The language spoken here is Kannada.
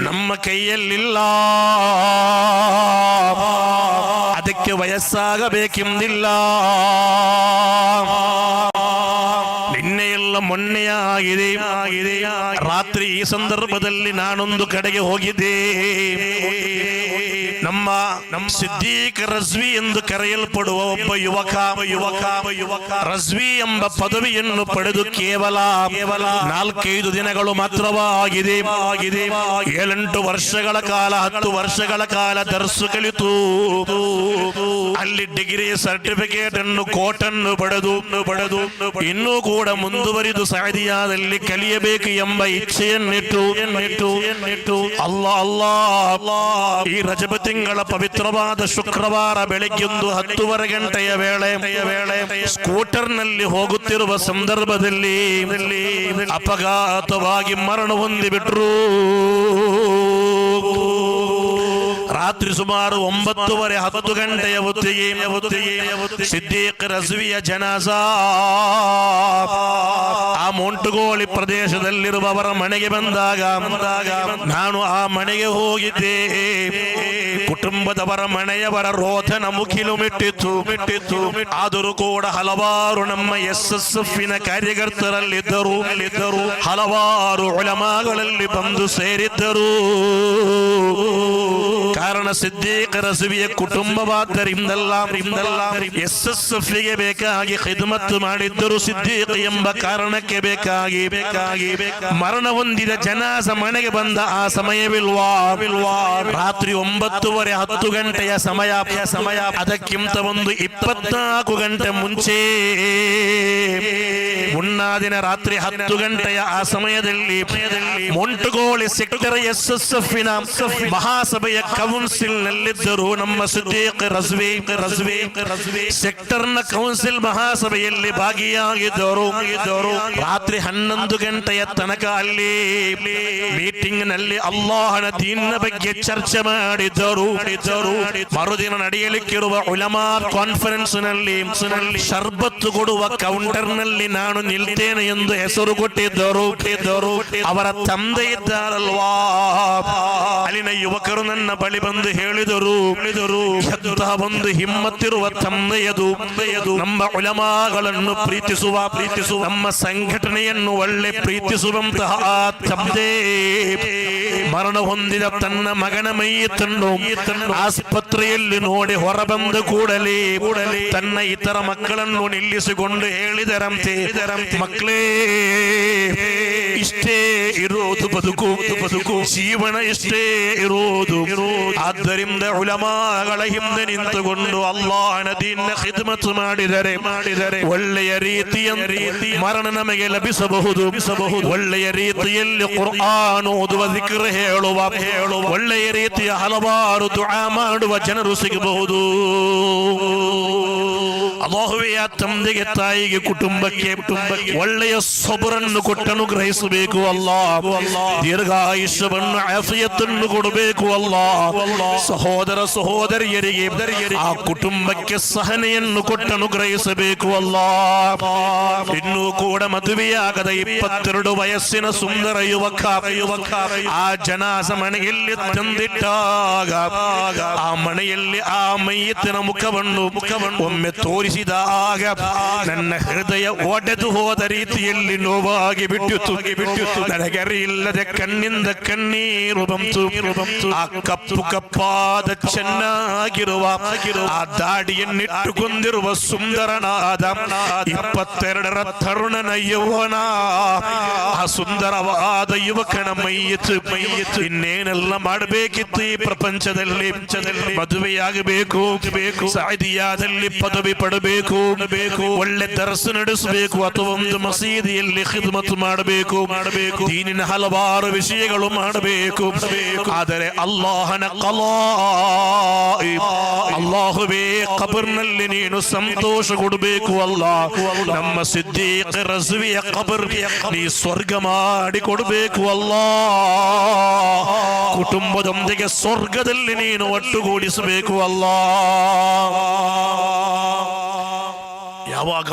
ನಮ್ಮ ಕೈಯಲ್ಲಿಲ್ಲ. ಅದಕ್ಕೆ ವಯಸ್ಸಾಗಬೇಕೆಂದಿಲ್ಲ. ನಿನ್ನೆಯೆಲ್ಲ ಮೊನ್ನೆಯಾಗಿದೆ. ರಾತ್ರಿ ಈ ಸಂದರ್ಭದಲ್ಲಿ ನಾನೊಂದು ಕಡೆಗೆ ಹೋಗಿದ್ದೆ. ನಮ್ಮ ಸಿದ್ದೀಕ್ ರಜ್ವಿ ಎಂದು ಕರೆಯಲ್ಪಡುವ ಒಬ್ಬ ಯುವಕ ರಜ್ವಿ ಎಂಬ ಪದವಿಯನ್ನು ಪಡೆದು ಕೇವಲ 4-5 ದಿನಗಳು ಮಾತ್ರವಾಗಿದೆ. 7-8 ವರ್ಷಗಳ ಕಾಲ 10 ವರ್ಷಗಳ ಕಾಲ ದರ್ಸು ಕಲಿತು ಅಲ್ಲಿ ಡಿಗ್ರಿ ಸರ್ಟಿಫಿಕೇಟ್ ಅನ್ನು ಕೋಟನ್ನು ಪಡೆದು ಇನ್ನೂ ಕೂಡ ಮುಂದುವರಿದು ಸೌದಿಯಾದಲ್ಲಿ ಕಲಿಯಬೇಕು ಎಂಬ ಇಚ್ಛೆಯನ್ನಿಟ್ಟು ಅಲ್ಲಾ ಈ ರಜಬ ತಿಂಗಳ ಪವಿತ್ರವಾದ ಶುಕ್ರವಾರ ಬೆಳಗ್ಗೆಂದು 10:30 ಗಂಟೆಯ ವೇಳೆ ಸ್ಕೂಟರ್ ನಲ್ಲಿ ಹೋಗುತ್ತಿರುವ ಸಂದರ್ಭದಲ್ಲಿ ಅಪಘಾತವಾಗಿ ಮರಣ ಹೊಂದಿಬಿಟ್ರು. ರಾತ್ರಿ ಸುಮಾರು 9:30-10 ಗಂಟೆಯ ಹೊತ್ತಿಗೆ ಸಿದ್ದೀಕ್ ರಜ್ವಿಯ ಜನಾಜಾ ಆ ಮೊಂಟುಗೋಳಿ ಪ್ರದೇಶದಲ್ಲಿರುವವರ ಮನೆಗೆ ಬಂದಾಗ ನಾನು ಆ ಮನೆಗೆ ಹೋಗಿದ್ದೆ. ಕುಟುಂಬದವರ ಮನೆಯವರ ರೋಧನ ಮುಖಿಲು ಮಿಟ್ಟಿತ್ತು. ಆದರೂ ಕೂಡ ಹಲವಾರು ನಮ್ಮ SSFನ ಕಾರ್ಯಕರ್ತರಲ್ಲಿದ್ದರು. ಹಲವಾರು ಉಲಮಾಗಳಲ್ಲಿ ಬಂದು ಸೇರಿದ್ದರು. ಕಾರಣ ಸಿದ್ದೀಕ್ ರಜ್ವಿಯ ಕುಟುಂಬವಾದ್ದರಿಂದಲ್ಲ SSFಗೆ ಬೇಕಾಗಿ ಖಿದ್ಮತ್ ಮಾಡಿದ್ದರು. ಸಿದ್ದೀಕ್ ಎಂಬ ಕಾರಣಕ್ಕೆ ಬೇಕಾಗಿ ಮರಣ ಹೊಂದಿದ ಜನಾಜ ಮನೆಗೆ ಬಂದ ಆ ಸಮಯವಿಲ್ವಾ? ರಾತ್ರಿ 9:30-10 ಗಂಟೆಯ ಸಮಯ. ಅದಕ್ಕಿಂತ ಒಂದು 24 ಗಂಟೆ ಮುಂಚೆ ಮುನ್ನಾದಿನ ರಾತ್ರಿ 10 ಗಂಟೆಯ ಆ ಸಮಯದಲ್ಲಿ ಮೊಂಟುಗೋಳಿ ಸೆಕ್ಟರ್ SSFನ ಮಹಾಸಭೆಯ ಕೌನ್ಸಿಲ್ ನಲ್ಲಿದ್ದರು ನಮ್ಮ ಸಿದ್ದೀಕ್ ರಜ್ವಿ. ಸೆಕ್ಟರ್ನ ಕೌನ್ಸಿಲ್ ಮಹಾಸಭೆಯಲ್ಲಿ ಭಾಗಿಯಾಗಿದ್ದರು. ರಾತ್ರಿ 11 ಗಂಟೆಯ ತನಕ ಅಲ್ಲಿ ಮೀಟಿಂಗ್ ನಲ್ಲಿ ಅಲ್ಲಾಹನ ದೀನಿನ ಬಗ್ಗೆ ಚರ್ಚೆ ಮಾಡಿದ್ದರು. ಮರುದಿನ ನಡೆಯಲಿಕ್ಕಿರುವ ಉಲಮಾ ಕಾನ್ಫರೆನ್ಸ್ ನಲ್ಲಿ ಶರ್ಬತ್ತು ಕೊಡುವ ಕೌಂಟರ್ ನಲ್ಲಿ ನಾನು ನಿಲ್ತೇನೆ ಎಂದು ಹೆಸರು ಕೊಟ್ಟಿದ್ದರು. ಅವರ ತಂದೆ ಇದ್ದಾರಲ್ವಾ, ಅಲ್ಲಿನ ಯುವಕರು ನನ್ನ ಬಳಿ ಬಂದು ಹೇಳಿದರು, ಒಂದು ಹಿಮ್ಮತ್ತಿರುವ ತಂದೆಯದು, ನಮ್ಮ ಉಲಮಾಗಳನ್ನು ಪ್ರೀತಿಸುವ ನಮ್ಮ ಸಂಘಟನೆಯನ್ನು ಒಳ್ಳೆ ಪ್ರೀತಿಸುವಂತಹ ತಂದೆ ಮರಣ ಹೊಂದಿದ ತನ್ನ ಮಗನ ಮೈಯತ್ತನ್ನು ಆಸ್ಪತ್ರೆಯಲ್ಲಿ ನೋಡಿ ಹೊರಬಂದ ಕೂಡಲೇ ತನ್ನ ಇತರ ಮಕ್ಕಳನ್ನು ನಿಲ್ಲಿಸಿಕೊಂಡು ಹೇಳಿದರಂತೆ, ಮಕ್ಕಳೇ, ಇಷ್ಟೇ ಇರೋದು ಬದುಕು, ಜೀವನ ಇಷ್ಟೇ ಇರೋದು. ಆದ್ದರಿಂದ ಉಲಮಾಗಳ ಹಿಂದೆ ನಿಂತುಕೊಂಡು ಅಲ್ಲಾಹನ ದೀನಿನ ಖಿದ್ಮತ್ ಮಾಡಿದರೆ ಒಳ್ಳೆಯ ರೀತಿಯ ಮರಣ ನಮಗೆ ಲಭಿಸಬಹುದು. ಒಳ್ಳೆಯ ರೀತಿಯಲ್ಲಿ ಕುರ್ಆನ್ ಓದುವ ಜಿಕ್ರ್ ಹೇಳುವ ಒಳ್ಳೆಯ ರೀತಿಯ ಹಲವಾರು ದುಆ ಮಾಡುವ ಜನರು ಸಿಗಬಹುದು. ಅಲ್ಲಾಹುವೇ ಆ ತಂದೆಗೆ, ತಾಯಿಗೆ, ಕುಟುಂಬಕ್ಕೆ ಒಳ್ಳೆಯ ಸಬರನ್ನು ಕೊಟ್ಟು ಅನುಗ್ರಹಿಸಬೇಕು. ಅಲ್ಲಾಹ್ ದೀರ್ಘಾಯುಷ್ಯವನ್ನು ಆಫಿಯತ್ತನ್ನು ಕೊಡಬೇಕು. ಅಲ್ಲಾಹ್ ಸಹೋದರ ಸಹೋದರಿಯರಿಗೆ ಆ ಕುಟುಂಬಕ್ಕೆ ಸಹನೆಯನ್ನು ಕೊಟ್ಟು ಅನುಗ್ರಹಿಸಬೇಕು. ಅಲ್ಲಾಹ್ ಇನ್ನೂ ಕೂಡ ಮದುವೆಯಾಗದ 22 ವಯಸ್ಸಿನ ಸುಂದರ ಯುವಕ ಆ ಜನಾಜ ಮನೆಯಲ್ಲಿ ತಂದಿಟ್ಟಾಗ ಆ ಮನೆಯಲ್ಲಿ ಆ ಮೈಯತ್ತಿನ ಮುಖವನ್ನು ಒಮ್ಮೆ ತೋರಿಸಿದಾಗ ನನ್ನ ಹೃದಯ ಒಡೆದು ಹೋದ ರೀತಿಯಲ್ಲಿ ನೋವಾಗಿ ಬಿಟ್ಟಿತು. ನನಗರಿ ಇಲ್ಲದೆ ಕಣ್ಣಿಂದ ಕಣ್ಣೀರು ಬಂತು. ಆ ಕಪ್ಪಾದ ಚೆನ್ನಾಗಿರುವ ಆ ದಾಡಿಯನ್ನಿಟ್ಟುಕೊಂಡಿರುವ ಸುಂದರನಾದ 22ರ ತರುಣನ ಯೌವನ, ಆ ಸುಂದರವಾದ ಯುವಕನ ಮೈಯತ್ತು ಇನ್ನೇನೆಲ್ಲ ಮಾಡಬೇಕಿತ್ತು ಈ ಪ್ರಪಂಚದಲ್ಲಿ. ಮದುವೆಯಾಗಬೇಕು, ಸೌದಿಯಾದಲ್ಲಿ ಪದವಿ ಪಡಬೇಕು, ಒಳ್ಳೆ ದರ್ಸ್ ನಡೆಸಬೇಕು, ಅಥವಾ ಒಂದು ಮಸೀದಿಯಲ್ಲಿ ಖಿದ್ಮತ್ ಮಾಡಬೇಕು, ದೀನಿನ ಹಲವಾರು ವಿಷಯಗಳು ಮಾಡಬೇಕು. ಆದರೆ ಅಲ್ಲಾಹನ ಅಲ್ಲಾಹುವೇ ಕಬರ್ನಲ್ಲಿ ನೀನು ಸಂತೋಷ ಕೊಡಬೇಕು. ಅಲ್ಲಾಹ್ ನಮ್ಮ ಸಿದ್ದೀಕ್ ರಜ್ವಿಯ ಕಬರ್ ನೀ ಸ್ವರ್ಗ ಮಾಡಿ ಕೊಡಬೇಕು. ಅಲ್ಲಾಹ್ ಕುಟುಂಬದೊಂದಿಗೆ ಸ್ವರ್ಗದಲ್ಲಿ ನೀನು ಒಟ್ಟುಗೂಡಿಸಬೇಕು. ಅಲ್ಲಾಹ್ ಯಾವಾಗ